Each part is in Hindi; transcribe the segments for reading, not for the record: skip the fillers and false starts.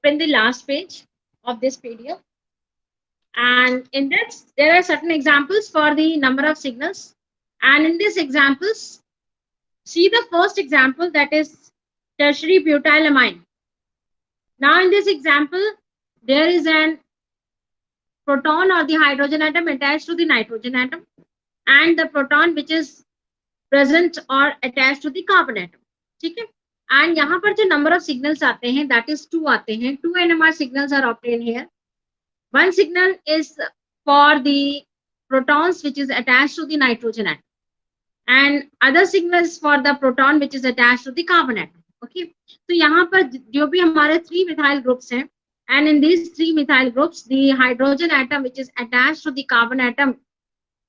open the last page of this PDF. And in this, there are certain examples for the number of signals. And in these examples, see the first example, that is tertiary butylamine. Now in this example, there is an proton or the hydrogen atom attached to the nitrogen atom, and the proton which is present or attached to the carbon atom. ठीक है. And यहाँ पर जो number of signals आते हैं, that is 2 आते हैं. 2 NMR signals are obtained here. One signal is for the protons which is attached to the nitrogen atom, and other signal is for the proton which is attached to the carbon atom. Okay. तो यहाँ पर जो भी हमारे 3 methyl groups हैं, and in these 3 methyl groups, the hydrogen atom which is attached to the carbon atom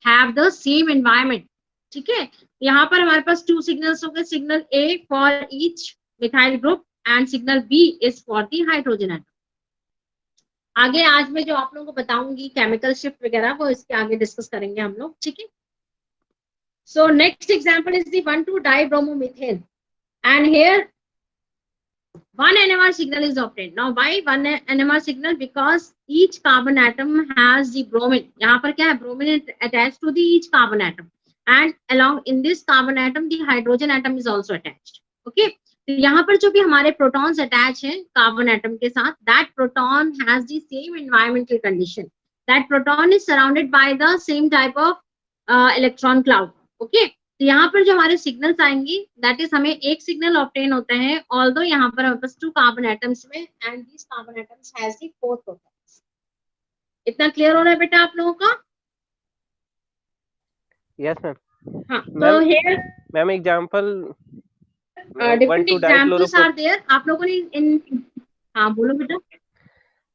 have the same environment. ठीक है. यहाँ पर हमारे पास 2 signals हो गए, signal A for each methyl group and signal B is for the hydrogen atom. आगे आज मैं जो आप लोगों को बताऊंगी केमिकल शिफ्ट वगैरह, वो इसके आगे डिस्कस करेंगे हम लोग. ठीक है. So next example is the 1,2-dibromomethane, and here 1 NMR signal is obtained. Now why 1 NMR signal? Because each carbon atom has the bromine. यहाँ पर क्या है? Bromine attached to the each carbon atom, and along in this carbon atom the hydrogen atom is also attached. Okay. तो यहाँ पर जो भी हमारे protons attach हैं carbon atom के साथ, that proton has the same environmental condition. That proton is surrounded by the same type of electron cloud. Okay. तो यहाँ पर जो हमारे सिग्नल्स आएंगी, दैट इज हमें एक सिग्नल ऑब्टेन होता है, ऑल्दो यहाँ पर हमारे पास 2 कार्बन एटम्स में, and this carbon atoms has the 4 protons. इतना क्लियर हो रहा है बेटा आप लोगों का? Yes ma'am. हाँ. तो here ma'am example different examples are there. आप लोगों ने इन, हाँ बोलो बेटा.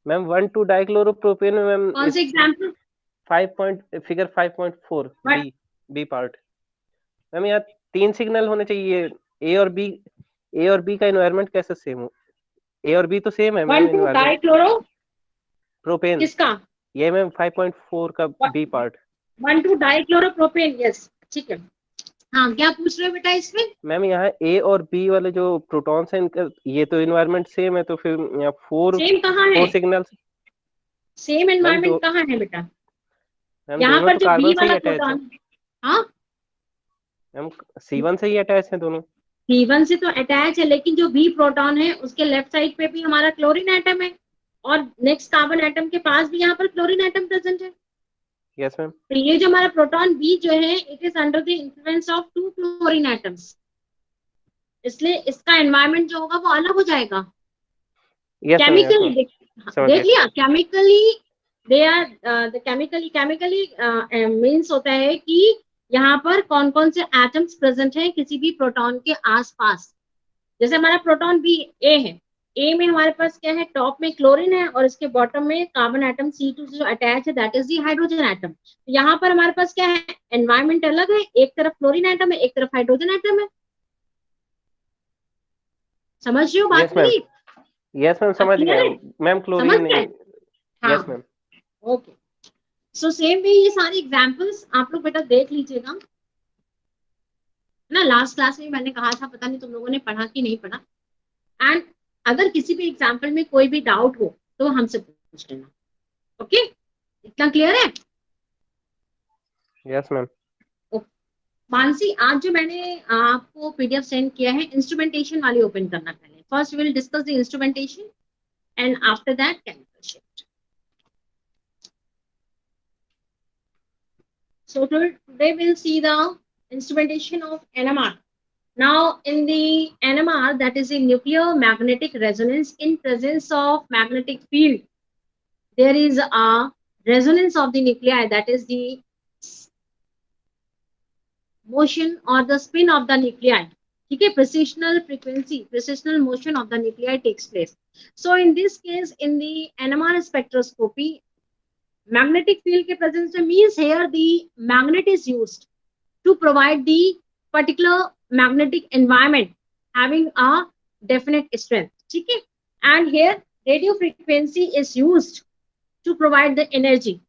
मैम 1,2-डाइक्लोरोप्रोपेन में मैम कौन से example? 5 figure 5.4 B part. Ma'am यहाँ 3 सिग्नल होने चाहिए. ए और बी का एनवायरनमेंट कैसे सेम हो? ए और बी तो सेम है मैम. 1,2-डाइक्लोरोप्रोपेन किसका? ये मैम 5.4 का बी पार्ट. 1,2-डाइक्लोरोप्रोपेन. यस. ठीक है. हाँ, क्या पूछ रहे हो बेटा इसमें? मैम यहाँ ए और बी वाले जो प्रोटॉन्स हैं, इनका ये तो एनवायरनमेंट सेम है, तो फिर यहाँ 4 सिग्नल्स सेम एनवायरनमेंट कहाँ है बेटा? यहाँ पर जो बी वाला प्रोटॉन, हाँ मैम C1 से ही अटैच है दोनों. C1 से तो अटैच है, लेकिन जो बी प्रोटॉन है उसके लेफ्ट साइड पे भी हमारा क्लोरीन एटम है, और नेक्स्ट कार्बन एटम के पास भी यहाँ पर क्लोरीन एटम प्रेजेंट है. Yes ma'am. तो ये जो हमारा प्रोटॉन बी जो है, it is under the influence of 2 chlorine atoms, इसलिए इसका एनवायरनमेंट जो होगा वो अलग हो जाएगा. केमिकली देख लिया, chemically they are chemically means होता है कि यहाँ पर कौन कौन से एटम्स प्रेजेंट हैं किसी भी प्रोटॉन के आसपास. जैसे हमारा प्रोटॉन बी ए है, ए में हमारे पास क्या है? टॉप में क्लोरीन है और इसके बॉटम में कार्बन एटम C2 से जो अटैच है, that is the hydrogen atom. यहाँ पर हमारे पास क्या है? एनवायरनमेंट अलग है, एक तरफ क्लोरीन एटम है, एक तरफ हाइड्रोजन एटम है. समझ रहे हो बात मेरी? यस मैम, समझ गया मैम. क्लोरीन है. Yes ma'am. Okay. So same way ये सारे एग्जांपल्स आप लोग बेटा देख लीजिएगा ना. लास्ट क्लास में मैंने कहा था, पता नहीं तुम लोगों ने पढ़ा कि नहीं पढ़ा. एंड अगर किसी भी एग्जांपल में कोई भी डाउट हो तो हमसे पूछ लेना. ओके. इतना क्लियर है? Yes ma'am. मानसी, आज जो मैंने आपको पीडीएफ सेंड किया है, इंस्ट्रूमेंटेशन वाली ओपन करना पहले. First we will discuss the instrumentation and after that chemical shift. So today we'll see the instrumentation of NMR. Now in the NMR, that is a nuclear magnetic resonance, in presence of magnetic field, there is a resonance of the nuclei, that is the motion or the spin of the nuclei. Okay, precessional frequency, precessional motion of the nuclei takes place. So in this case, in the NMR spectroscopy, magnetic field के presence में means here the magnet is used to provide the particular magnetic environment having a definite strength. ठीक है. And here radio frequency is used to provide the energy.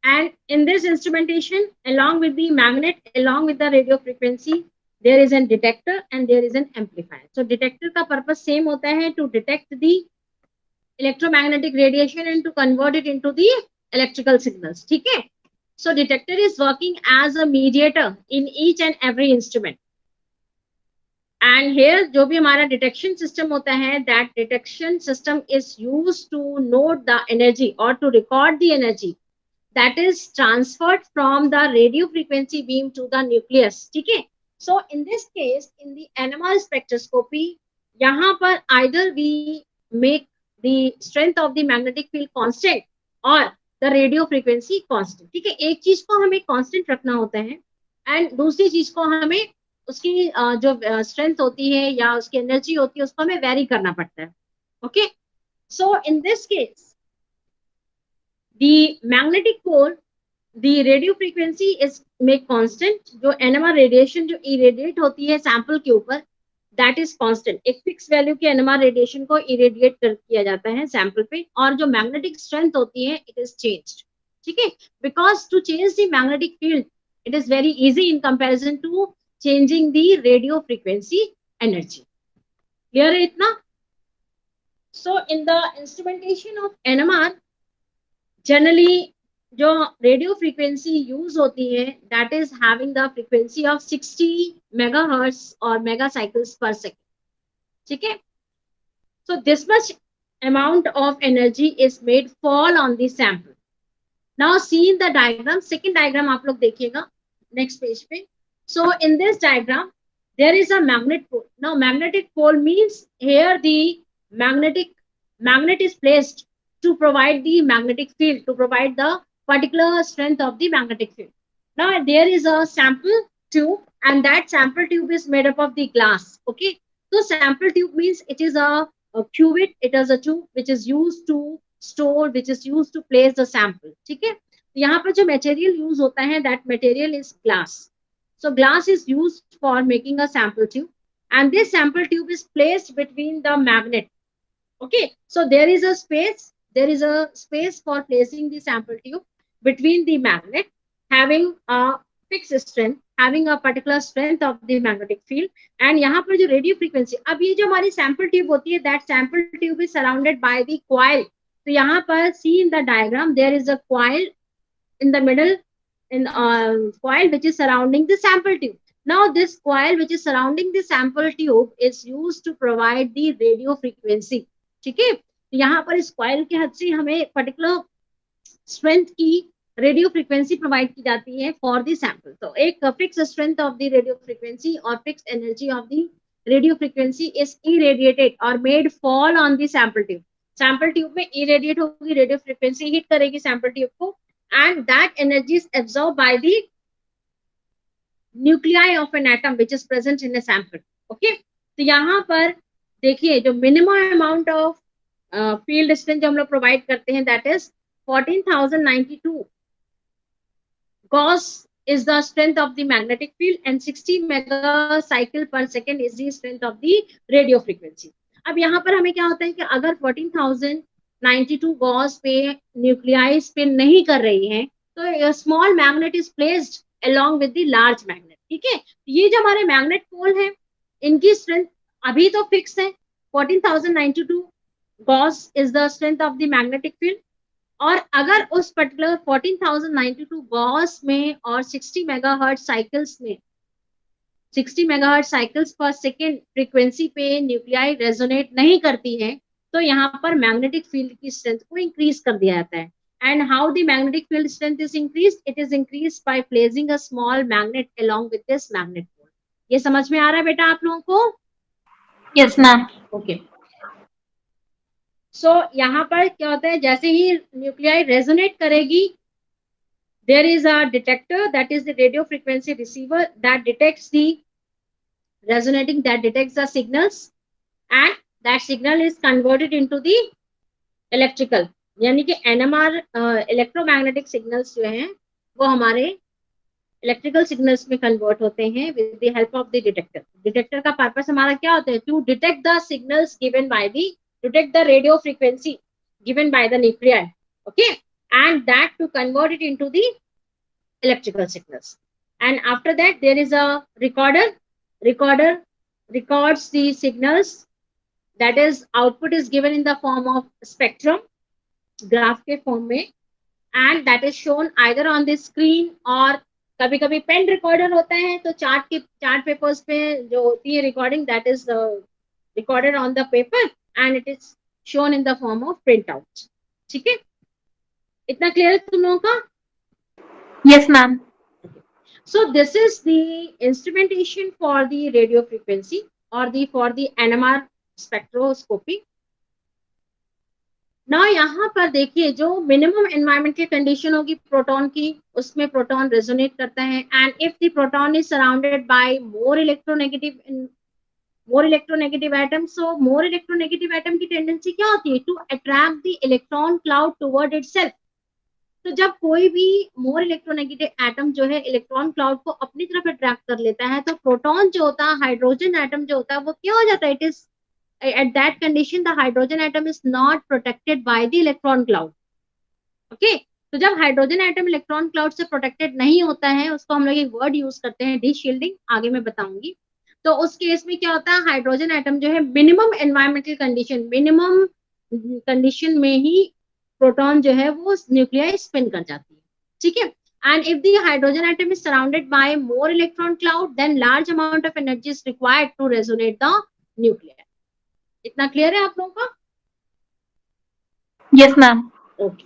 And in this instrumentation, along with the magnet, along with the radio frequency, there is a detector and there is an amplifier. So detector का purpose same होता है to detect the electromagnetic radiation and to convert it into the electrical signals. ठीक है? So detector is working as a mediator in each and every instrument. And here जो भी हमारा detection system होता है, that detection system is used to note the energy or to record the energy that is transferred from the radio frequency beam to the nucleus. ठीक है? So in this case, in the NMR spectroscopy, यहाँ पर either we make the strength of the magnetic field constant or the radio frequency constant. ठीक है? एक चीज को हमें constant रखना होता है and दूसरी चीज को हमें उसकी जो स्ट्रेंथ होती है या उसकी एनर्जी होती है उसको हमें वेरी करना पड़ता है. Okay, so in this case the magnetic pole, the radio frequency is make constant. जो एनएमआर रेडिएशन जो इरेडिएट होती है सैंपल के ऊपर, दैट इज कांस्टेंट. एक फिक्स वैल्यू के एनएमआर रेडिएशन को इरेडिएट किया जाता है सैंपल पे, और जो मैग्नेटिक स्ट्रेंथ होती है इट इज चेंज्ड. ठीक है, because to change the magnetic field it is very easy in comparison to changing the radio frequency energy. Clear है इतना? So in the instrumentation of NMR, generally जो radio frequency use होती है that is having the frequency of 60 megahertz or megacycles per second. ठीक है? So this much amount of energy is made fall on the sample. Now see in the diagram, second diagram आप लोग देखिएगा next page पे. So in this diagram, there is a magnet pole. Now magnetic pole means here the magnet is placed to provide the magnetic field, to provide the particular strength of the magnetic field. Now there is a sample tube, and that sample tube is made up of the glass. Okay, so sample tube means it is a cuvette. It is a tube which is used to store, which is used to place the sample. ठीक है, यहाँ पर जो material use होता है, that material is glass. So glass is used for making a sample tube, and this sample tube is placed between the magnet. Okay, so there is a space for placing the sample tube between the magnet, having a fixed strength, having a particular strength of the magnetic field, and यहाँ पर जो radio frequency, अब ये जो हमारी sample tube होती है, that sample tube is surrounded by the coil. तो यहाँ पर see in the diagram, there is a coil in the middle, in coil which is surrounding the sample tube. Now this coil which is surrounding the sample tube is used to provide the radio frequency. ठीक है, यहाँ पर इस coil के हद से हमें particular strength की radio frequency provide की जाती है for the sample. तो एक fixed strength of the radio frequency और fixed energy of the radio frequency is irradiated or made fall on the sample tube. sample tube में irradiate होगी, radio frequency hit करेगी sample tube को, and that energy is absorbed by the nuclei of an atom which is present in a sample. Okay, तो यहाँ पर देखिए जो minimum amount of field strength जो हम लोग provide करते हैं, that is 14,092 Gauss is the strength of the magnetic field, and 60 megacycle per second is the strength of the radio frequency. अब यहाँ पर हमें क्या होता है कि अगर 14,092 Gauss पे न्यूक्लियाई स्पिन नहीं कर रही है, तो small magnet is placed along with the large magnet. ठीक है, ये जो हमारे मैग्नेट पोल है इनकी स्ट्रेंथ अभी तो फिक्स है, 14,092 Gauss is the strength of the magnetic field. और अगर उस पर्टिकुलर 14,092 Gauss में और 60 मेगाहर्ट्ज साइकिल्स में 60 megahertz cycles per second frequency पे न्यूक्लियाई रेजोनेट नहीं करती है, तो यहाँ पर मैग्नेटिक फील्ड की स्ट्रेंथ को इंक्रीज कर दिया जाता है. And how the magnetic field strength is increase? It is increase by placing a small magnet along with this magnet pole. ये समझ में आ रहा है बेटा आप लोगों को? Yes ma'am. ओके, सो यहाँ पर क्या होता है, जैसे ही न्यूक्लियाई रेजोनेट करेगी, there is a detector, that is the radio frequency receiver, that detects the resonating, that detects the signals, and that signal is converted into the electrical, यानी कि NMR electromagnetic signals जो हैं वो हमारे electrical signals में convert होते हैं with the help of the detector. Detector का purpose हमारा क्या होता है? To detect the signals given by the, detect the radio frequency given by the nuclei. Okay, and that to convert it into the electrical signals. And after that there is a recorder records the signals that is output is given in the form of spectrum, graph के फॉर्म में, and that is shown either on the screen और कभी कभी पेन रिकॉर्डर होता है तो चार्ट पेपर्स पे जो होती है recording, that is recorded on the paper and it is shown in the form of printout. ठीक है, इतना क्लियर है तुम लोगों का? Yes, ma'am. So this is the instrumentation for the radio frequency or for the NMR spectroscopy. Now यहाँ पर देखिए जो मिनिमम एनवायरमेंटल कंडीशन होगी प्रोटॉन की, उसमें प्रोटॉन रेजोनेट करता है, and if the proton is surrounded by more electronegative atom, so more electronegative atom की टेंडेंसी क्या होती है? To attract the electron cloud toward itself. तो जब कोई भी मोर इलेक्ट्रोनेगेटिव एटम जो है इलेक्ट्रॉन क्लाउड को अपनी तरफ अट्रैक्ट कर लेता है, तो प्रोटॉन जो होता है, हाइड्रोजन एटम जो होता है, वो क्या हो जाता है? It is at that condition the hydrogen atom is not protected by the electron cloud. Okay, तो जब हाइड्रोजन एटम इलेक्ट्रॉन क्लाउड से प्रोटेक्टेड नहीं होता है, उसको हम लोग एक वर्ड यूज करते हैं, डी शील्डिंग, आगे मैं बताऊंगी. तो उस केस में क्या होता है? हाइड्रोजन एटम जो है मिनिमम एनवायरमेंटल कंडीशन में ही प्रोटॉन जो है वो न्यूक्लियाई स्पिन कर जाती है. ठीक है, and if the hydrogen atom is surrounded by more electron cloud, then large amount of energy is required to resonate the nuclei. इतना क्लियर है आप लोगों का? Yes, ma'am. Okay.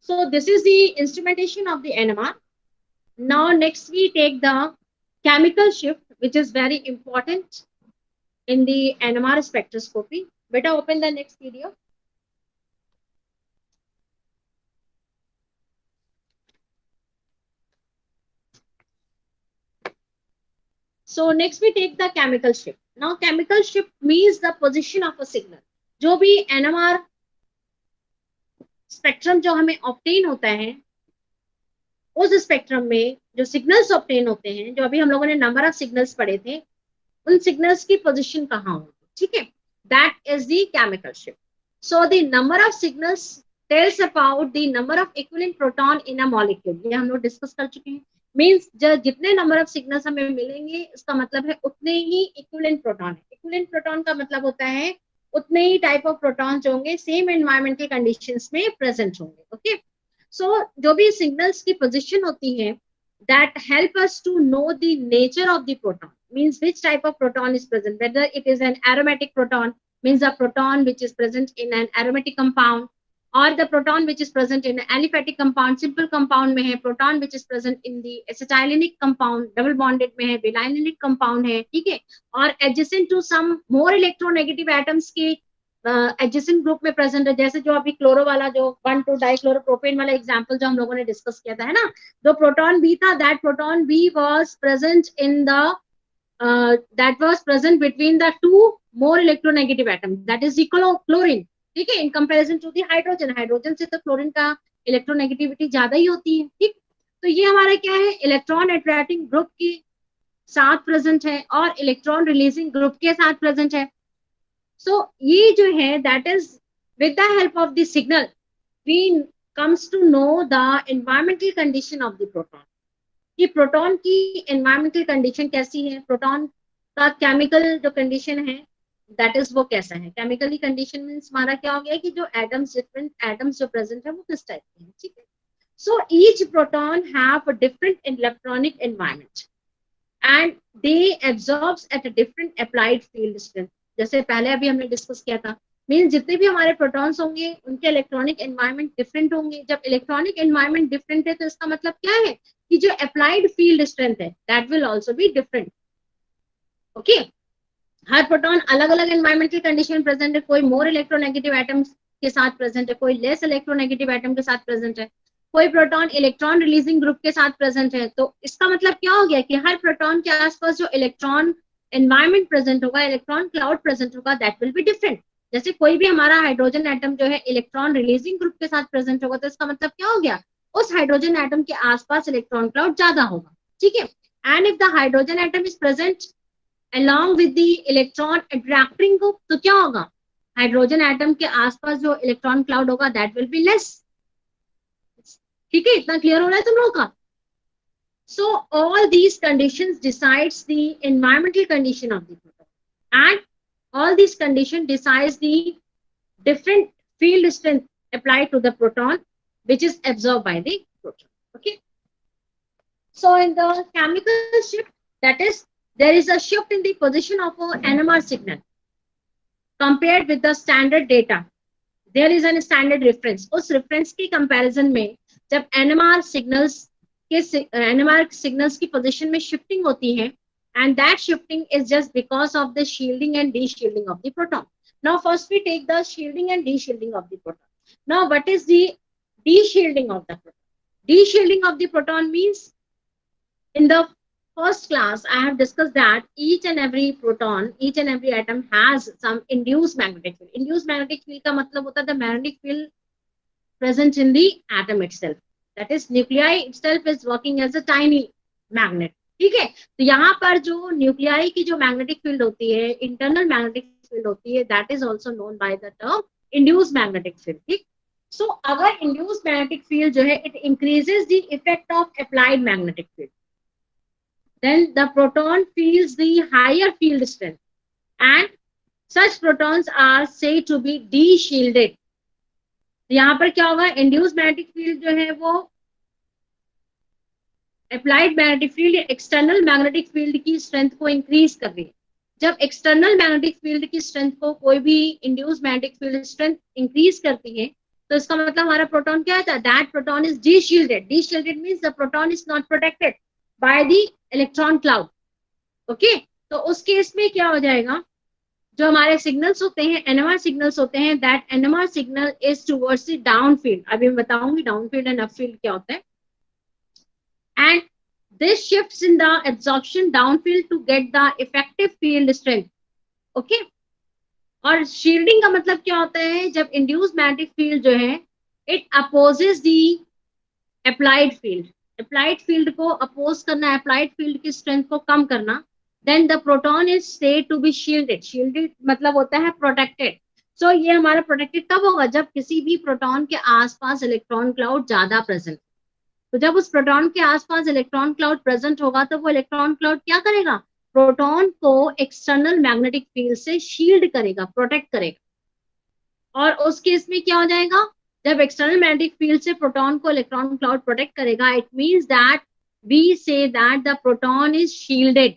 So this is the instrumentation of the NMR. Now next we take the chemical shift, which is very important in the NMR spectroscopy. Beta, open the next video. So next we take the chemical shift. Now chemical shift means the position of a signal. जो भी NMR स्पेक्ट्रम जो हमें ऑब्टेन होता है, उस स्पेक्ट्रम में जो सिग्नल्स ऑब्टेन होते हैं, जो अभी हम लोगों ने नंबर ऑफ सिग्नल्स पढ़े थे, उन सिग्नल्स की पोजीशन कहाँ होगी. ठीक है, that is the chemical shift. So the number of signals tells about the number of equivalent proton in a molecule. ये हम लोग डिस्कस कर चुके हैं. मीन्स जितने नंबर ऑफ सिग्नल्स हमें मिलेंगे, उसका मतलब है उतने ही इक्विवेलेंट प्रोटॉन है. इक्विवेलेंट प्रोटॉन का मतलब होता है उतने ही टाइप ऑफ प्रोटॉन्स होंगे, सेम एनवायरमेंटल कंडीशंस में प्रेजेंट होंगे. ओके, सो जो भी सिग्नल्स की पोजीशन होती है, that help us to know the nature of the proton, means which type of proton is present, whether it is an aromatic proton, means a proton which is present in an aromatic compound, or the proton which is present in an aliphatic compound, simple compound में है, proton which is present in the acetylenic compound, double bonded में है, vinylenic compound है. ठीक है, और adjacent to some more electronegative atoms के एडजेसेंट ग्रुप में प्रेजेंट है. जैसे जो अभी क्लोरो वाला जो 1,2 डाइक्लोरोप्रोपेन वाला एग्जांपल जो हम लोगों ने डिस्कस किया था, है ना, जो प्रोटॉन बी था, that proton B was present in the that was present between the two more electronegative atom, that is chlorine. ठीक है, in comparison to the hydrogen. Hydrogen से तो क्लोरीन का इलेक्ट्रोनेगेटिविटी ज्यादा ही होती है. ठीक, तो ये हमारा क्या है? इलेक्ट्रॉन अट्रैक्टिंग ग्रुप के साथ प्रेजेंट है और इलेक्ट्रॉन रिलीजिंग ग्रुप के साथ प्रेजेंट है. So ये जो है, that is with the help of the signal we comes to know the environmental condition of the proton. कि प्रोटॉन की environmental condition कैसी है, प्रोटॉन का chemical जो condition है, that is वो कैसा है. chemically condition means हमारा क्या हो गया कि जो atoms, different atoms जो present है वो किस टाइप के हैं. ठीक है, so each proton have a different electronic environment and they absorbs at a different applied field strength. जैसे पहले अभी हमने डिस्कस किया था, मीन जितने भी हमारे प्रोटॉन्स होंगे उनके इलेक्ट्रॉनिक एनवायरनमेंट डिफरेंट होंगे. जब इलेक्ट्रॉनिक एनवायरनमेंट डिफरेंट है तो इसका मतलब क्या है कि जो अप्लाइड फील्ड स्ट्रेंथ है that will also be different. Okay, her proton अलग अलग एनवायरमेंटल कंडीशन प्रेजेंट है. कोई मोर इलेक्ट्रोनेगेटिव एटम्स के साथ प्रेजेंट है, कोई लेस इलेक्ट्रोनेगेटिव एटम के साथ प्रेजेंट है, कोई प्रोटॉन इलेक्ट्रॉन रिलीजिंग ग्रुप के साथ प्रेजेंट है. तो इसका मतलब क्या हो गया कि हर प्रोटॉन के आसपास जो इलेक्ट्रॉन एनवायरमेंट प्रेजेंट होगा, इलेक्ट्रॉन क्लाउड प्रेजेंट होगा, दैट विल बी डिफरेंट. जैसे कोई भी हमारा हाइड्रोजन एटम जो है इलेक्ट्रॉन रिलीजिंग ग्रुप के साथ प्रेजेंट होगा, तो इसका मतलब क्या हो गया? उस हाइड्रोजन एटम के आसपास इलेक्ट्रॉन क्लाउड ज्यादा होगा. ठीक है, and if the hydrogen atom is present along with the electron attracting group, तो क्या होगा? हाइड्रोजन एटम के आसपास जो इलेक्ट्रॉन क्लाउड होगा दैट विल बी लेस. ठीक है, इतना क्लियर हो रहा है तुम लोगों का? So all these conditions decides the environmental condition of the proton, and all these conditions decides the different field strength applied to the proton, which is absorbed by the proton. Okay. So in the chemical shift, that is, there is a shift in the position of a NMR signal compared with the standard data. There is a standard reference. उस reference की comparison में जब NMR signals की position में shifting होती है, and that shifting is just because of the shielding and de-shielding of the proton. Now first we take the shielding and de-shielding of the proton. Now what is the de-shielding of the proton? De-shielding of the proton means, in the first class I have discussed that each and every proton, each and every atom has some induced magnetic field. Induced magnetic field का मतलब होता है the magnetic field present in the atom itself. That is, nuclei itself is working as a tiny magnet. ठीक है, तो यहाँ पर जो न्यूक्लियाई की जो मैग्नेटिक फील्ड होती है, इंटरनल मैग्नेटिक फील्ड होती है, that is also known by the term induced magnetic field. ठीक, सो अगर इंड्यूस्ड मैग्नेटिक फील्ड जो है it increases the effect of applied magnetic field, then the proton feels the higher field strength and such protons are said to be de-shielded. यहाँ पर क्या होगा, induced magnetic field जो है वो applied magnetic field या external magnetic field की strength को increase कर रही है. जब external magnetic field की strength को कोई भी induced magnetic field strength increase करती है, तो इसका मतलब हमारा proton क्या था, that proton is de-shielded. De-shielded means the proton is not protected by the electron cloud. Okay, तो उस केस में क्या हो जाएगा, जो हमारे सिग्नल्स होते हैं, एनएमआर सिग्नल्स होते हैं, that NMR signal is towards the down field. अभी मैं बताऊंगी down field and up field क्या होता है. And this shifts in the absorption down field to get the effective field strength. Okay, और शील्डिंग का मतलब क्या होता है, जब इंड्यूस्ड मैग्नेटिक फील्ड जो है it opposes the applied field. Applied field को अपोज करना, अप्लाइड फील्ड की स्ट्रेंथ को कम करना, then the proton is said to be shielded. Shielded मतलब होता है प्रोटेक्टेड. सो ये हमारा प्रोटेक्टेड कब होगा, जब किसी भी प्रोटॉन के आसपास इलेक्ट्रॉन क्लाउड ज्यादा प्रेजेंट. तो जब उस प्रोटॉन के आसपास इलेक्ट्रॉन क्लाउड प्रेजेंट होगा तो वो इलेक्ट्रॉन क्लाउड क्या करेगा, प्रोटॉन को एक्सटर्नल मैग्नेटिक फील्ड से शील्ड करेगा, प्रोटेक्ट करेगा. और उस केस में क्या हो जाएगा, जब एक्सटर्नल मैग्नेटिक फील्ड से प्रोटॉन को इलेक्ट्रॉन क्लाउड प्रोटेक्ट करेगा, it means that we say that the proton is shielded.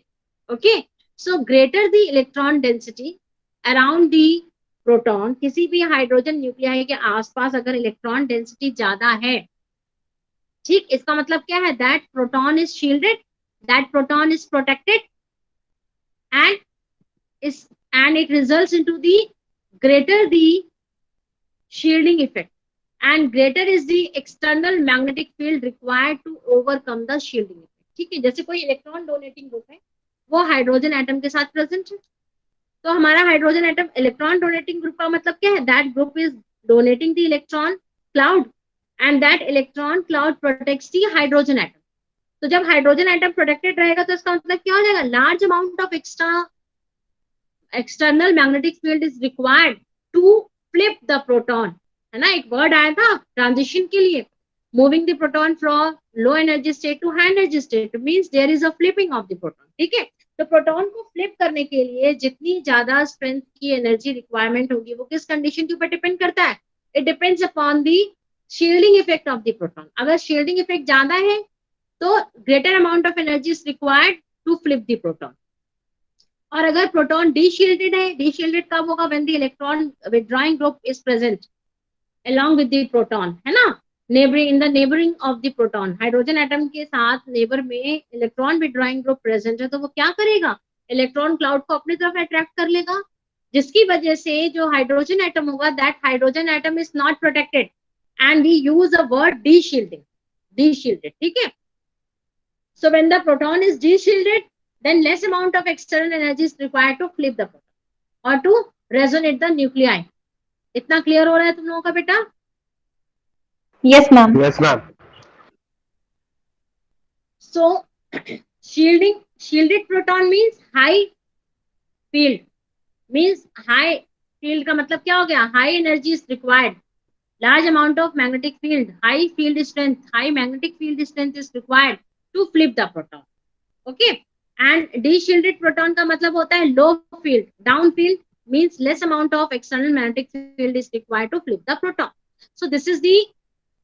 Okay, so greater the electron density around the proton, किसी भी हाइड्रोजन न्यूक्लियाई के आसपास अगर इलेक्ट्रॉन डेंसिटी ज्यादा है, ठीक, इसका मतलब क्या है, that proton is shielded, that proton is protected and it results into the greater the shielding effect and greater is the external magnetic field required to overcome the shielding effect. ठीक है, जैसे कोई इलेक्ट्रॉन डोनेटिंग ग्रुप है, वो हाइड्रोजन एटम के साथ प्रेजेंट है, तो हमारा hydrogen atom electron donating group का मतलब क्या है, that group is donating the electron cloud and that electron cloud protects the hydrogen atom. तो जब हाइड्रोजन एटम प्रोटेक्टेड रहेगा तो इसका मतलब क्या हो जाएगा, large amount of external magnetic field is required to flip the proton. है ना, एक वर्ड आया था ट्रांजिशन के लिए, moving the proton from low energy state to high energy state means there is a flipping of the proton. ठीक है, तो प्रोटॉन को फ्लिप करने के लिए जितनी ज्यादा स्ट्रेंथ की एनर्जी रिक्वायरमेंट होगी वो किस कंडीशन के ऊपर डिपेंड करता है, it depends upon the shielding effect of the proton. अगर शील्डिंग इफेक्ट ज्यादा है तो greater amount of energy is required to flip the proton. और अगर प्रोटॉन डीशील्डेड है, डीशील्डेड कब होगा, when the electron withdrawing group is present along with the proton. है ना, neighboring in the neighboring of the proton, hydrogen atom के साथ नेबर में इलेक्ट्रॉन विथड्रॉइंग ग्रुप प्रेजेंट है, तो वो क्या करेगा, इलेक्ट्रॉन क्लाउड को अपनी तरफ अट्रैक्ट कर लेगा, जिसकी वजह से जो हाइड्रोजन एटम होगा, that hydrogen atom is not protected and we use a word deshielding, deshielded. ठीक है, so when the proton is de-shielded then less amount of external energy is required to flip the proton or to resonate the nuclei. इतना क्लियर हो रहा है तुम लोगों का बेटा? Yes, ma'am. Yes, ma'am. So shielded proton means high field, means high field का मतलब क्या हो गया, high energy is required, large amount of magnetic field, high field strength, high magnetic field strength is required to flip the proton. Okay, and de-shielded proton का मतलब होता है low field, down field, means less amount of external magnetic field is required to flip the proton. So this is the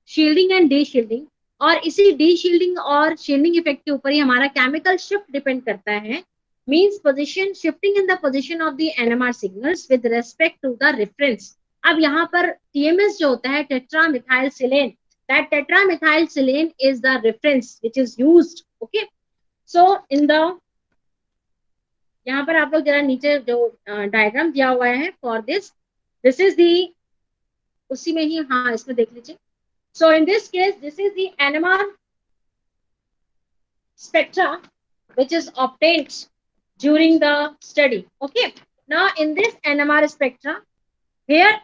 shielding and de-shielding. और इसी de-shielding और shielding effect के ऊपर ही हमारा chemical shift depend करता है, means position shifting in the position of the NMR signals with respect to the reference. अब यहाँ पर TMS जो होता है tetramethylsilane, that tetramethylsilane is the reference which is used. Okay, so in the यहाँ पर आप लोग जरा नीचे जो डायग्राम दिया हुआ है for this is the, उसी में ही, हाँ इसमें देख लीजिए. So in this case, this is the NMR spectra which is obtained during the study. Okay. Now in this NMR spectra, here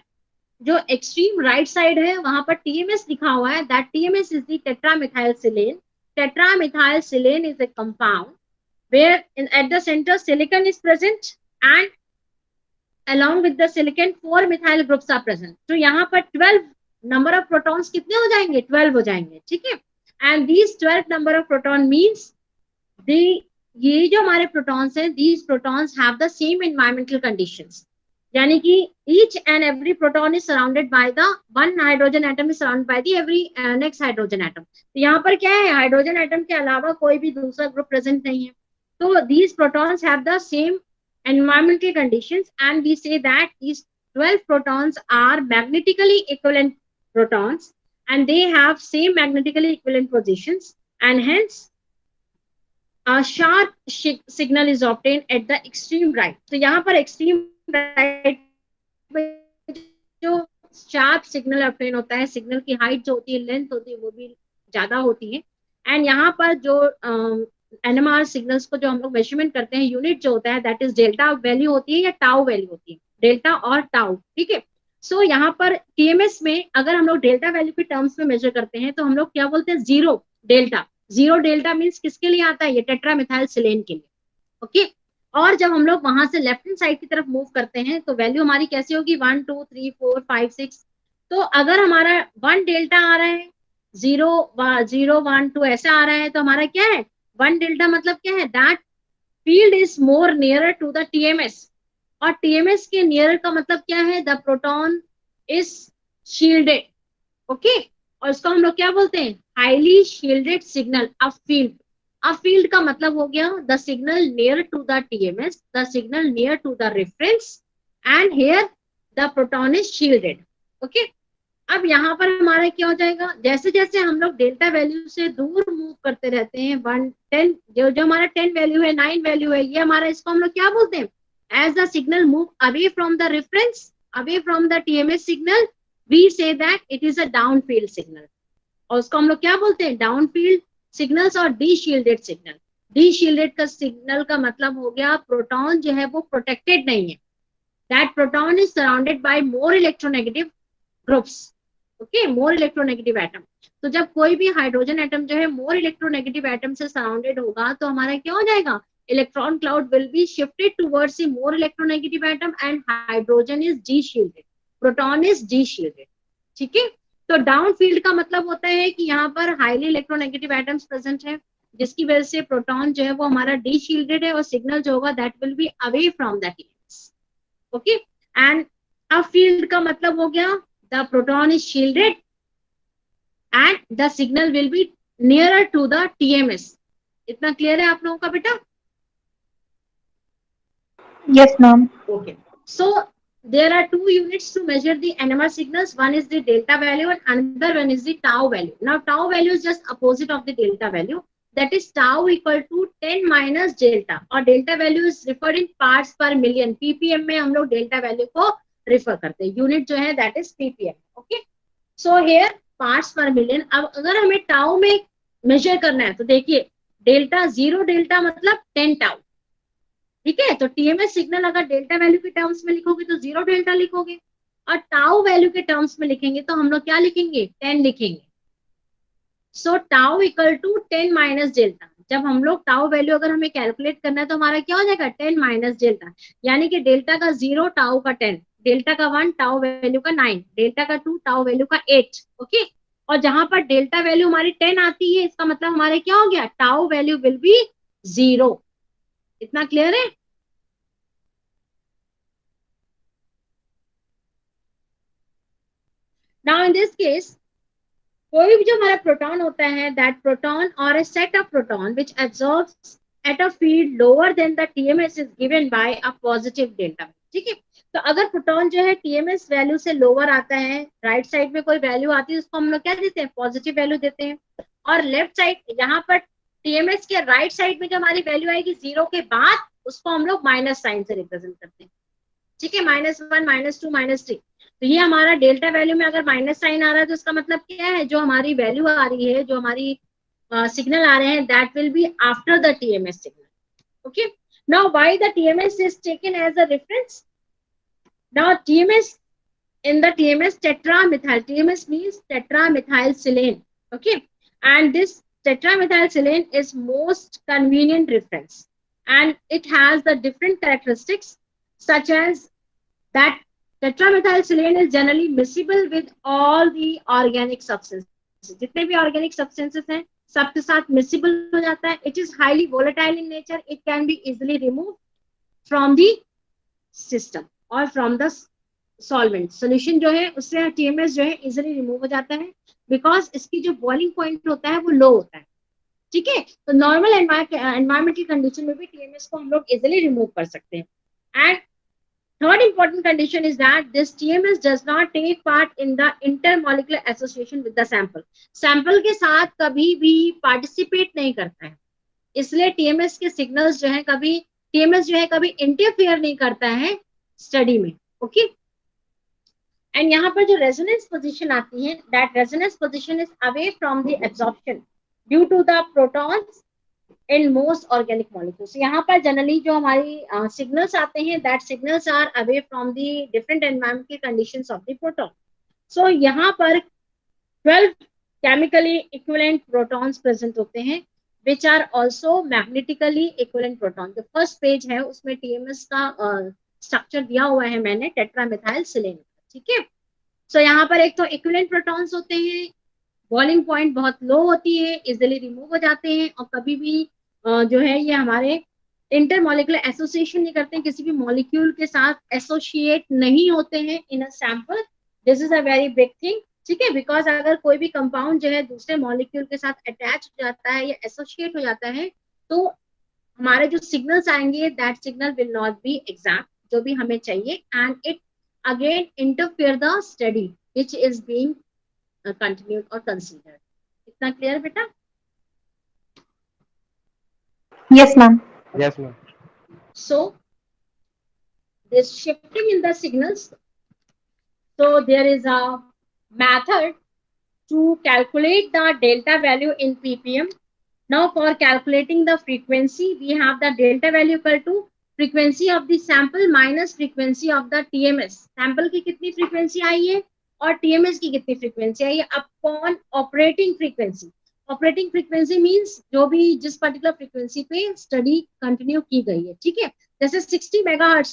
जो extreme right side है वहां पर TMS लिखा हुआ है. That TMS is the tetramethylsilane. Tetramethylsilane is a compound where at the center silicon is present and along with the silicon 4 methyl groups are present. तो यहाँ पर 12 number of protons कितने हो जाएंगे? 12 हो जाएंगे. ठीक है. And these 12 number of proton means ये जो हमारे protons हैं, these protons have the same environmental conditions. यानी कि each and every proton is surrounded by the one hydrogen atom is surrounded by the every next hydrogen atom. तो यहाँ पर क्या है? हाइड्रोजन एटम के अलावा कोई भी दूसरा ग्रुप प्रेजेंट नहीं है. तो these protons have the same environmental conditions and we say that these 12 protons are magnetically equivalent protons and they have same magnetically equivalent positions and hence a sharp signal is obtained at the extreme right. तो यहाँ पर extreme right जो sharp signal obtain होता है, signal की height जो होती है, length होती है, वो भी ज्यादा होती है. and यहाँ पर जो NMR सिग्नल्स को जो हम लोग मेजरमेंट करते हैं, यूनिट जो होता है दैट इज डेल्टा वैल्यू होती है या टाउ वैल्यू होती है, डेल्टा और टाउ. ठीक है. सो यहाँ पर TMS में अगर हम लोग डेल्टा वैल्यू के टर्म्स में मेजर करते हैं तो हम लोग क्या बोलते हैं? Zero delta. Zero delta means किसके लिए आता है? ये टेट्रामेथाइलसिलेन के लिए. ओके. और जब हम लोग वहां से लेफ्ट हैंड साइड की तरफ मूव करते हैं तो वैल्यू हमारी कैसी होगी? 1 2 3 4 5 6. तो अगर हमारा 1 डेल्टा आ रहा है, 0 0 1 2 ऐसा आ रहा है, तो हमारा क्या है? 1 डेल्टा मतलब क्या है? That field is more nearer to the TMS. और TMS के नियरर का मतलब क्या है? The proton is shielded. Okay. और इसको हम लोग क्या बोलते हैं? Highly shielded signal. Up field. Up field का मतलब हो गया the signal near to the TMS, the signal near to the reference and here the proton is shielded. Okay. अब यहाँ पर हमारा क्या हो जाएगा? जैसे जैसे हम लोग डेल्टा वैल्यू से दूर मूव करते रहते हैं, 1 10 जो हमारा 10 वैल्यू है, 9 वैल्यू है, ये हमारा, इसको हम लोग क्या बोलते हैं? As the signal move away from the reference, away from the TMS signal, we say that it is a down field signal. और उसको हम लोग क्या बोलते हैं? डाउन फील्ड सिग्नल्स और deshielded signal. Deshielded का सिग्नल का मतलब हो गया प्रोटॉन जो है वो प्रोटेक्टेड नहीं है. That proton is surrounded by more electronegative groups. Okay. More electronegative atom. तो जब कोई भी हाइड्रोजन एटम जो है मोर इलेक्ट्रोनेगेटिव एटम से सराउंडेड होगा तो हमारा क्या हो जाएगा? Electron cloud will be shifted towards the more electronegative atom and hydrogen is D shielded, proton is D shielded. ठीक है. तो डाउन फील्ड का मतलब होता है कि यहाँ पर हाईली इलेक्ट्रोनेगेटिव एटम्स प्रेजेंट है जिसकी वजह से प्रोटॉन जो है वो हमारा डी शील्डेड है और सिग्नल जो होगा that will be away from the TMS. Okay. And up field का मतलब हो गया the proton is shielded and the signal will be nearer to the TMS. इतना क्लियर है आप लोगों का बेटा? Yes, ma'am. Okay. So there are two units to measure the NMR signals. One is the delta value and another one is the tau value. Now tau value is just opposite of the delta value. That is tau equal to 10 minus delta. और delta value is referred in parts per million. ppm में हम लोग delta value को रेफर करते हैं. यूनिट जो है that is ppm. Okay. So here parts पर मिलियन. अब अगर हमें टाउ में मेजर करना है तो देखिए डेल्टा, 0 डेल्टा मतलब 10 टाउ. ठीक है. तो TMS सिग्नल अगर डेल्टा वैल्यू के टर्म्स में लिखोगे तो 0 डेल्टा लिखोगे और टाउ वैल्यू के टर्म्स में लिखेंगे तो हम लोग क्या लिखेंगे? 10 लिखेंगे. So tau equal to 10 minus delta. जब हम लोग टाउ वैल्यू अगर हमें कैलकुलेट करना है तो हमारा क्या हो जाएगा? 10 माइनस डेल्टा. यानी कि डेल्टा का 0, टाउ का 10, डेल्टा का 1, टाउ वैल्यू का 9, डेल्टा का 2, टाउ वैल्यू का 8. ओके. और जहां पर डेल्टा वैल्यू हमारी 10 आती है इसका मतलब हमारे क्या हो गया? Tau value will be 0. इतना क्लियर है? नाउ इन दिस केस कोई भी जो हमारा प्रोटॉन होता है, दैट प्रोटॉन और a set of proton which absorbs at a field lower than the TMS is given by a positive delta. ठीक है, तो अगर प्रोटॉन जो है टीएमएस वैल्यू से लोअर आता है, राइट साइड में कोई वैल्यू आती है, उसको हम लोग क्या देते हैं, पॉजिटिव वैल्यू देते हैं। और लेफ्ट साइड यहाँ पर टीएमएस के राइट साइड में जो हमारी वैल्यू आएगी जीरो के बाद, उसको हम लोग माइनस साइन से रिप्रेजेंट करते हैं। ठीक है, -1, -2, -3। तो ये हमारा डेल्टा वैल्यू में अगर माइनस साइन आ रहा है तो इसका मतलब क्या है, जो हमारी वैल्यू आ रही है, जो हमारी सिग्नल आ रहे हैं, that will be after the TMS signal. Okay, now why the TMS is taken as a reference? Now TMS, in the TMS tetramethyl, TMS means tetramethylsilane, okay, and this tetramethylsilane is most convenient reference, and it has the different characteristics such as that tetramethylsilane is generally miscible with all the organic substances, जितने भी organic substances हैं सबके साथ miscible हो जाता है। It is highly volatile in nature, it can be easily removed from the system or from the solvent, solution जो है उससे टीएमएस जो है इजीली रिमूव हो जाता है, बिकॉज इसकी जो बॉइलिंग पॉइंट होता है वो लो होता है। ठीक है, तो नॉर्मल एनवायरमेंटल कंडीशन में भी टीएमएस को हम लोग इजीली रिमूव कर सकते हैं। And third important condition is that this TMS does not take part in the intermolecular association with the sample, sample के साथ कभी भी पार्टिसिपेट नहीं करता है, इसलिए टीएमएस के सिग्नल्स जो है कभी, टीएमएस जो है कभी इंटरफेयर नहीं करता है स्टडी में। ओके, एंड यहाँ पर जो रेजोनेंस पोजीशन आती है, that resonance position is away from the absorption due to the protons in most organic molecules. यहाँ पर जनरली जो हमारी सिग्नल्स आते हैं, that signals are away from the different environmental conditions of the proton. So यहाँ पर 12 केमिकली इक्विवेलेंट प्रोटॉन्स प्रेजेंट होते हैं which are also magnetically equivalent proton। जो फर्स्ट पेज है उसमें टीएमएस का स्ट्रक्चर दिया हुआ है मैंने टेट्रामेथाइलसिलेन। ठीक है, सो यहाँ पर एक तो इक्विवेलेंट प्रोटॉन्स होते हैं, बॉइलिंग पॉइंट बहुत लो होती है, इजिली रिमूव हो जाते हैं, और कभी भी जो है ये हमारे इंटरमॉलिक्यूलर एसोसिएशन नहीं करते हैं, किसी भी मॉलिक्यूल के साथ एसोसिएट नहीं होते हैं in a sample. This is a very big thing. ठीक है, बिकॉज अगर कोई भी कंपाउंड जो है दूसरे मॉलिक्यूल के साथ अटैच हो जाता है या एसोसिएट हो जाता है, तो हमारे जो सिग्नल्स आएंगे that signal will not be exact जो भी हमें चाहिए, and it again interfere the study which is being continued और कंसीडर्ड। इतना क्लियर बेटा? Yes, ma'am. Yes, ma'am. So this shifting in the signals, so there is a method to calculate the delta value in ppm. Now for calculating the frequency, we have the delta value equal to frequency of the sample minus frequency of the TMS। sample की कितनी frequency आई है और TMS की कितनी frequency आई है upon operating frequency। Operating frequency means जो भी जिस पर्टिकुलर फ्रीक्वेंसी पे स्टडी कंटिन्यू की गई है। ठीक है, जैसे 60 megahertz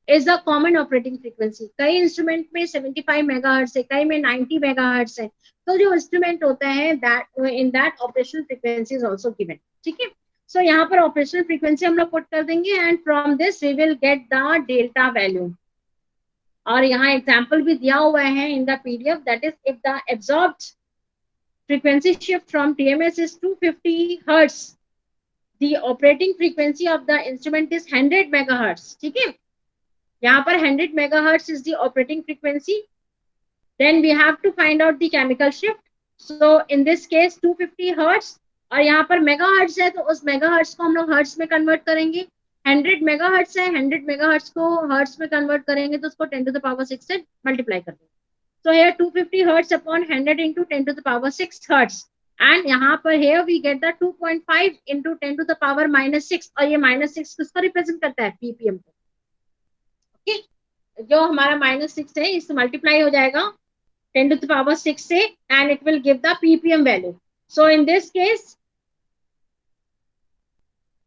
is the common operating frequency, कई इंस्ट्रूमेंट में 75 मेगाहर्ट्ज है, कई में 90 मेगाहर्ट्ज है, तो जो इंस्ट्रूमेंट होता है that in that operational frequency is also given. ठीक है, सो यहाँ पर ऑपरेशनल फ्रीक्वेंसी हम लोग पुट कर देंगे and from this we will get the delta value. और यहाँ एग्जांपल भी दिया हुआ है in the PDF, that is if the absorbed frequency shift from TMS is 250 Hertz, the operating frequency of the instrument is 100 megahertz. ठीक है, यहाँ पर 100 megahertz is the operating frequency. Then we have to find out the chemical shift. So in this case 250 Hertz, और यहाँ पर मेगाहर्ट्ज है तो उस मेगाहर्ट्ज को हम लोग हर्ट्ज में कन्वर्ट करेंगे। 100 मेगाहर्ट्ज है, 100 मेगाहर्ट्ज को हर्ट्ज में कन्वर्ट करेंगे तो उसको 10 to the power 6 से मल्टीप्लाई कर देंगे। So here 250 hertz upon 100 into 10 to the power 6 hertz, and यहाँ पर here we get the 2.5 into 10 to the power minus 6, और ये minus 6 किसको रिप्रेजेंट करता है? ppm को। ओके, जो हमारा minus 6 है इससे मल्टीप्लाई हो जाएगा 10 to the power 6 से, and it will give the ppm value. So in this case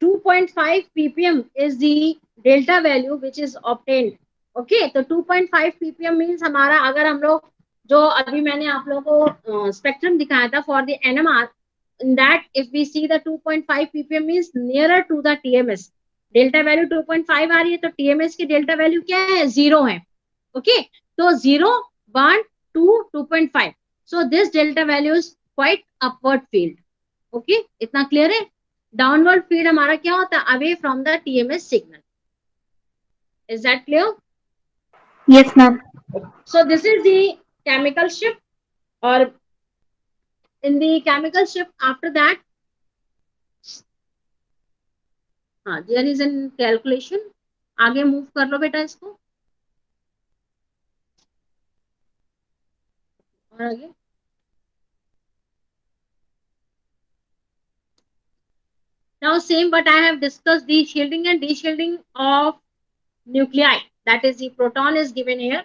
2.5 ppm is the delta value which is obtained. Okay, तो 2.5 ppm मीन्स हमारा, अगर हम लोग जो अभी मैंने आप लोगों को स्पेक्ट्रम दिखाया था for the NMR, in that if we see the 2.5 ppm means nearer to the TMS. Delta value 2.5 आ रही है तो टीएमएस की डेल्टा वैल्यू क्या है? 0 है। ओके, तो 0, 1, 2, 2.5. So this delta value is quite upward field. Okay, इतना clear है? Downward field हमारा क्या होता है? Away from the TMS signal. Is that clear? Yes, ma'am. So this is the chemical shift, or in the chemical shift after that, there is a calculation. आगे move कर लो बेटा इसको, और आगे now same but I have discussed the shielding and de-shielding of nuclei, that is the proton is given here.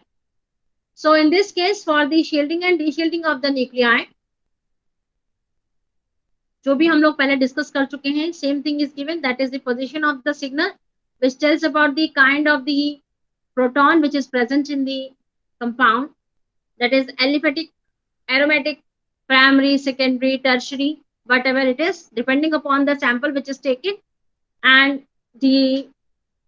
So in this case for the shielding and de-shielding of the nuclei, जो भी हम लोग पहले डिस्कस कर चुके हैं, same thing is given, that is the position of the signal which tells about the kind of the proton which is present in the compound, that is aliphatic, aromatic, primary, secondary, tertiary, whatever it is, depending upon the sample which is taken, and the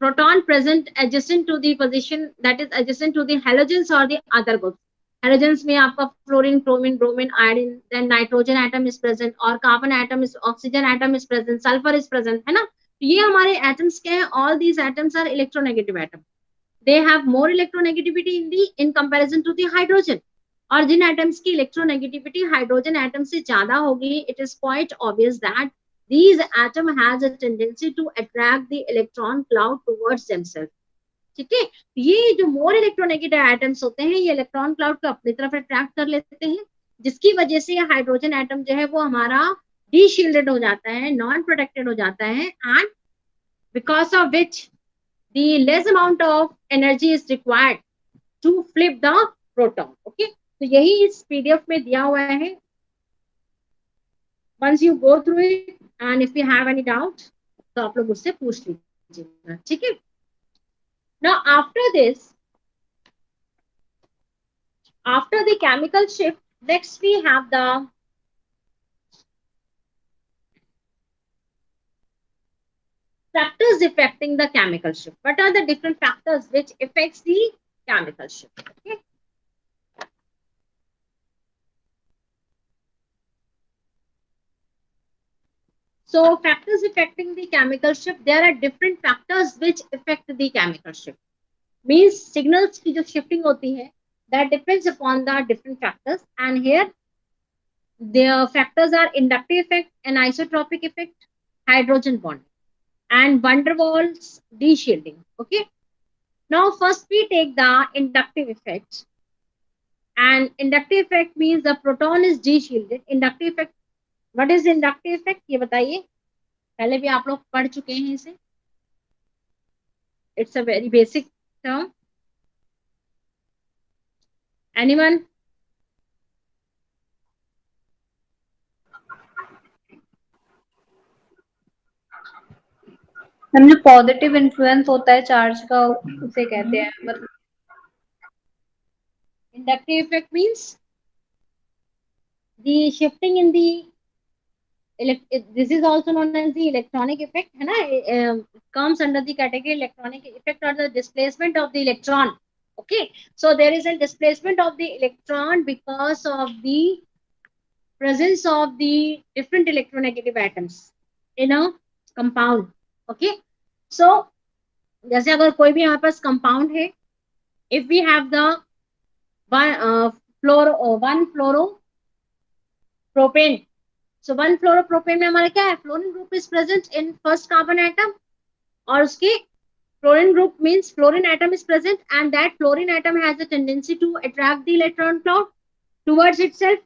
proton present adjacent to the position, that is adjacent to the halogens or the other groups. Halogens में आपका fluorine, bromine, bromine, iodine, then nitrogen atom is present, और carbon atom is, oxygen atom is present, sulfur is present, है ना? ये हमारे atoms के हैं. All these atoms are electronegative atoms. They have more electronegativity in comparison to the hydrogen. और जिन atoms की electronegativity hydrogen atom से ज्यादा होगी, it is quite obvious that these atom has a tendency to attract the electron cloud towards themselves. ठीक है, ये जो मोर इलेक्ट्रोनेगेटिव एटम्स होते हैं ये इलेक्ट्रॉन क्लाउड को अपनी तरफ अट्रैक्ट कर लेते हैं, जिसकी वजह से हाइड्रोजन एटम जो है वो हमारा डीशील्डेड हो जाता है, नॉन प्रोटेक्टेड हो जाता है, and because of which the less amount of energy is required to flip the proton. Okay, तो यही इस PDF में दिया हुआ है. Once you go through it and if you have any doubt तो आप लोग उससे पूछ लीजिएगा. ठीक है, now after this, after the chemical shift, next we have the factors affecting the chemical shift. What are the different factors which affects the chemical shift? Okay. So factors affecting the chemical shift, there are different factors which affect the chemical shift. Means signals की जो shifting होती है, that depends upon the different factors, and here the factors are inductive effect, anisotropic effect, hydrogen bond, and van der Waals de-shielding. Okay. Now first we take the inductive effect, and inductive effect means the proton is de-shielded. Inductive effect, what is inductive effect ये बताइए, पहले भी आप लोग पढ़ चुके हैं इसे. It's a very basic term. Anyone? Ma'am जो पॉजिटिव इन्फ्लुएंस होता है चार्ज का उसे कहते हैं, मतलब Inductive effect means the shifting in the this is also known as the electronic effect, है ना? Comes under the category electronic effect or the displacement of the electron. Okay, so there is a displacement of the electron because of the presence of the different electronegative atoms in a compound. Okay, so जैसे अगर कोई भी हमारे पास compound है, if we have the one fluoropropane, so one fluoropropane में हमारा क्या है, fluorine group is present in first carbon atom, और उसके fluorine group means fluorine atom is present, and that fluorine atom has a tendency to attract the electron cloud towards itself.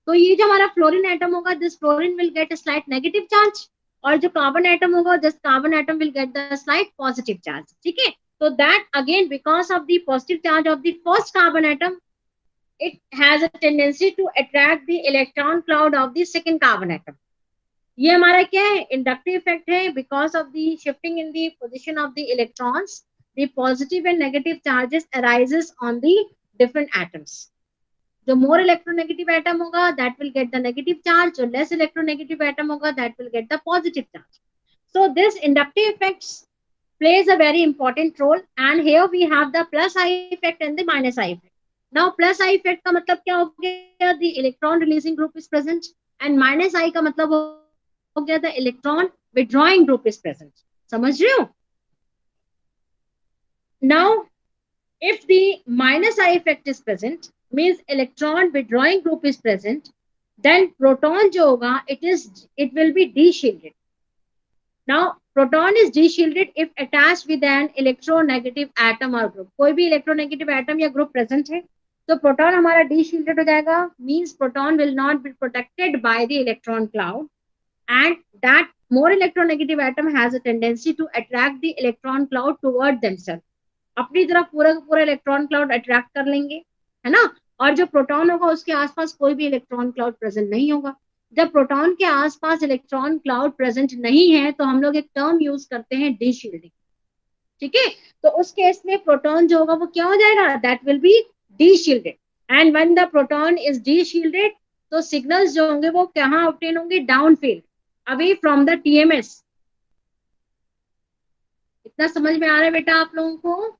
तो ये जो हमारा fluorine atom होगा, this fluorine will get a slight negative charge, और जो carbon atom होगा, this carbon atom will get the slight positive charge. ठीक है, so that again because of the positive charge of the first carbon atom, it has a tendency to attract the electron cloud of the second carbon atom. ये हमारा क्या है, inductive effect है. Because of the shifting in the position of the electrons, the positive and negative charges arises on the different atoms. जो more electronegative atom होगा, that will get the negative charge. जो less electronegative atom होगा, that will get the positive charge. So this inductive effects plays a very important role, and here we have the plus I effect and the minus I effect. Now plus I effect का मतलब क्या हो गया, the electron releasing group is present, and minus I का मतलब हो गया the electron withdrawing group is present. समझ रहे हो? Now if the minus I effect is present, means electron withdrawing group is present, then proton जो होगा it will be de-shielded. Now proton is de-shielded if attached with an electronegative atom or group. कोई भी electronegative atom या group present है तो proton हमारा de-shielded हो जाएगा, means proton will not be protected by the electron cloud, and that more electronegative atom has a tendency to attract the electron cloud toward themselves. अपनी तरफ पूरा का पूरा इलेक्ट्रॉन क्लाउड अट्रैक्ट कर लेंगे, है ना। और जो प्रोटॉन होगा उसके आसपास कोई भी इलेक्ट्रॉन क्लाउड प्रेजेंट नहीं होगा। जब प्रोटॉन के आसपास इलेक्ट्रॉन क्लाउड प्रेजेंट नहीं है तो हम लोग एक टर्म यूज करते हैं डी शील्डिंग। ठीक है, तो उस केस में प्रोटॉन जो होगा वो क्या हो जाएगा, that will B D shielded, and when the proton is D shielded तो सिग्नल्स जो होंगे वो कहाँ ऑब्टेन होंगे, down field, away from the TMS. इतना समझ में आ रहा है बेटा आप लोगों को?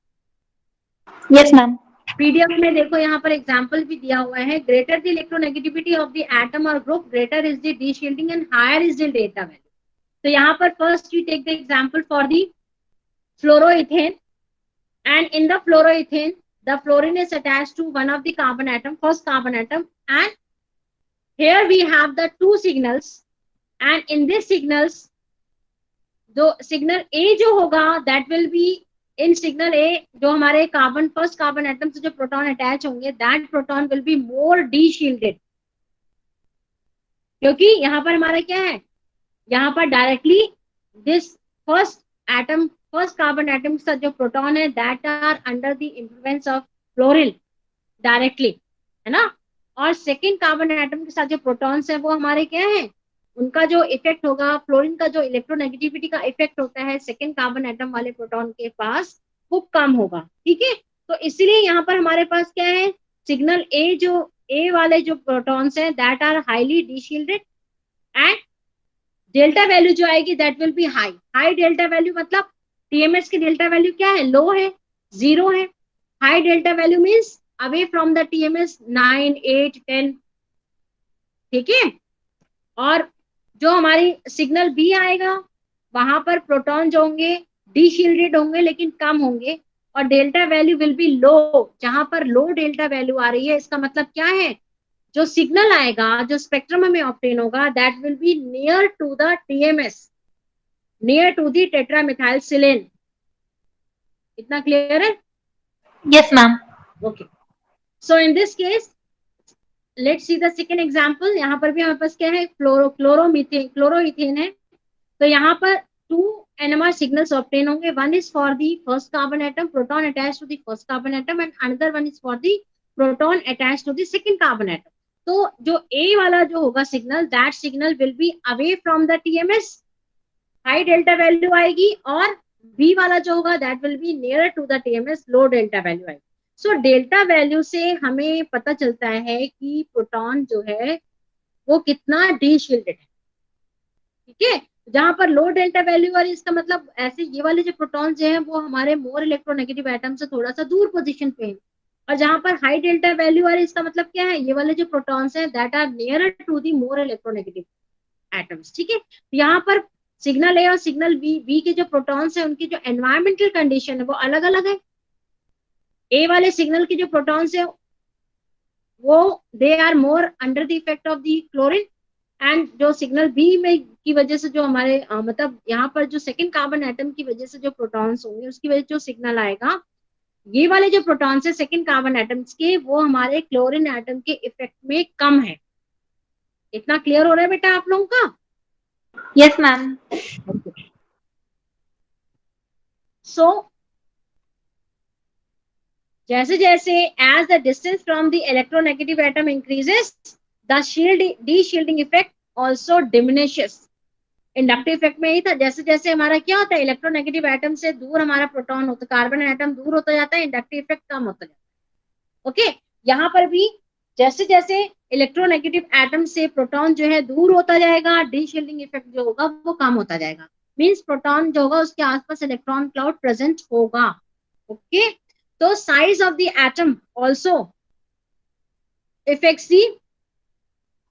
Yes ma'am. पीडीएफ में देखो यहाँ पर एग्जांपल भी दिया हुआ है, greater the electronegativity of the atom और group greater is the deshielding and higher is the delta value. तो यहाँ पर first we take the example for the fluoroethane, and in the fluoroethane the fluorine is attached to one of the carbon atom, first carbon atom, and here we have the two signals, and in this signals जो सिग्नल ए जो होगा that will be in signal A, जो हमारे कार्बन फर्स्ट कार्बन एटम से जो प्रोटॉन अटैच होंगे that proton will be more deshielded, क्योंकि यहाँ पर हमारा क्या है, यहाँ पर directly this first atom first carbon atom के साथ जो प्रोटॉन है that are under the influence of fluorine directly, है ना। और सेकेंड कार्बन एटम के साथ जो प्रोटॉन्स है वो हमारे क्या है, उनका जो इफेक्ट होगा, फ्लोरीन का जो इलेक्ट्रोनेगेटिविटी का इफेक्ट होता है सेकेंड कार्बन एटम वाले प्रोटॉन के पास वो कम होगा। ठीक है, तो इसलिए यहाँ पर हमारे पास क्या है, सिग्नल ए, जो ए वाले जो प्रोटॉन्स हैं that are highly deshielded, and delta value जो आएगी that will be high. High delta value मतलब टीएमएस की डेल्टा वैल्यू क्या है, लो है, 0 है। High delta value means away from the TMS 9, 8, 10। ठीक है, और जो हमारी सिग्नल बी आएगा वहां पर प्रोटॉन जो होंगे डीशील्डेड होंगे लेकिन कम होंगे, और डेल्टा वैल्यू विल बी लो। जहां पर लो डेल्टा वैल्यू आ रही है इसका मतलब क्या है, जो सिग्नल आएगा जो स्पेक्ट्रम में ऑब्टेन होगा that will be near to the TMS, near to the tetramethylsilane. इतना क्लियर है? Yes ma'am. Okay, so in this case let's see the second example. यहाँ पर भी हमारे पास क्या है, क्लोरोइथेन है। तो यहाँ पर 2 NMR signals obtain होंगे, one is for the first carbon atom proton attached to the first carbon atom and another one is for the proton attached to the second carbon atom. तो जो A वाला जो होगा signal that signal will be away from the TMS, high delta value आएगी, और B वाला जो होगा that will be nearer to the TMS, low delta value आएगी। सो डेल्टा वैल्यू से हमें पता चलता है कि प्रोटॉन जो है वो कितना डीशील्डेड है। ठीक है, जहां पर लो डेल्टा वैल्यू वाली इसका मतलब ऐसे ये वाले जो प्रोटॉन्स जो हैं वो हमारे मोर इलेक्ट्रोनेगेटिव एटम से थोड़ा सा दूर पोजीशन पे हैं, और जहां पर हाई डेल्टा वैल्यू वाले इसका मतलब क्या है, ये वाले जो प्रोटॉन्स हैं that are near to the more electronegative atoms. ठीक है, यहाँ पर सिग्नल ए और सिग्नल बी के जो प्रोटॉन्स हैं उनकी जो एनवायरमेंटल कंडीशन है वो अलग अलग है। ए वाले सिग्नल की जो प्रोटॉन्स है वो they are more under the effect of the chlorine, and जो सिग्नल बी में की वजह से जो हमारे मतलब यहाँ पर जो सेकंड कार्बन एटम की वजह से जो प्रोटॉन्स होंगे उसकी वजह से जो सिग्नल आएगा, ये वाले जो प्रोटॉन्स है सेकंड कार्बन एटम्स के वो हमारे क्लोरीन एटम के इफेक्ट में कम है। इतना क्लियर हो रहा है बेटा आप लोगों का? Yes ma'am. सो जैसे जैसे as the distance from the electronegative atom increases the deshielding effect also diminishes. Inductive effect में ही था, जैसे जैसे हमारा क्या होता है, इलेक्ट्रोनेगेटिव एटम से दूर हमारा प्रोटॉन होता है, कार्बन एटम दूर होता जाता है, इंडक्टिव इफेक्ट कम होता जाता है। ओके, यहाँ पर भी जैसे जैसे इलेक्ट्रोनेगेटिव एटम से प्रोटॉन जो है दूर होता जाएगा डी-शील्डिंग इफेक्ट जो होगा वो कम होता जाएगा, मीन्स प्रोटॉन जो होगा उसके आसपास इलेक्ट्रॉन क्लाउड प्रेजेंट होगा। ओके, तो size of the atom also affects the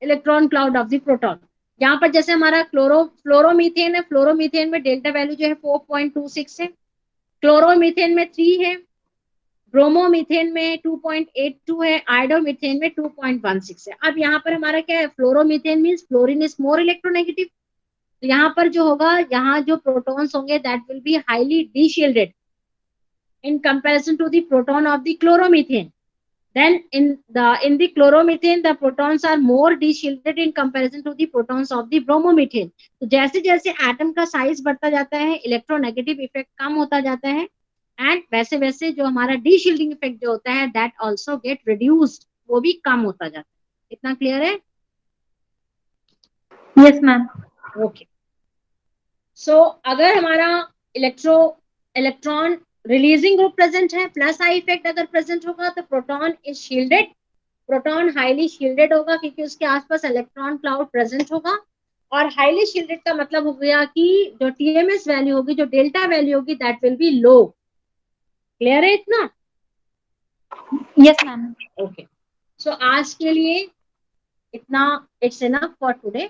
electron cloud of the proton. यहाँ पर जैसे हमारा फ्लोरोमीथेन है, फ्लोरोमीथेन में डेल्टा वैल्यू जो है 4.26 है, क्लोरोमीथेन में 3 है, ब्रोमोमीथेन में 2.82 है, आयोडोमीथेन में 2.16 है. अब यहाँ पर हमारा क्या है, fluoromethane means fluorine is more electronegative. तो यहाँ पर जो होगा, यहाँ जो प्रोटॉन्स होंगे that will be highly deshielded in comparison to the proton of the chloromethane. Then in the chloromethane the protons are more deshielded in comparison to the protons of the bromomethane. तो जैसे जैसे एटम का साइज बढ़ता जाता है, इलेक्ट्रोनेगेटिव इफेक्ट कम होता जाता है, एंड वैसे वैसे जो हमारा डीशील्डिंग इफेक्ट जो होता है दैट आल्सो गेट रिड्यूस्ड, वो भी कम होता जाता है. इतना क्लियर है? Yes ma'am. ओके. सो अगर हमारा इलेक्ट्रॉन रिलीजिंग ग्रुप प्रेजेंट है, प्लस आई इफेक्ट अगर प्रेजेंट होगा तो proton is shielded, proton highly shielded होगा क्योंकि उसके आसपास इलेक्ट्रॉन क्लाउड प्रेजेंट होगा. और हाईली शील्डेड का मतलब हो गया कि जो टीएमएस वैल्यू होगी, जो डेल्टा वैल्यू होगी that will B low. Clear है इतना? Yes ma'am. ओके. सो आज के लिए इतना, इट्स इनफ फॉर टुडे.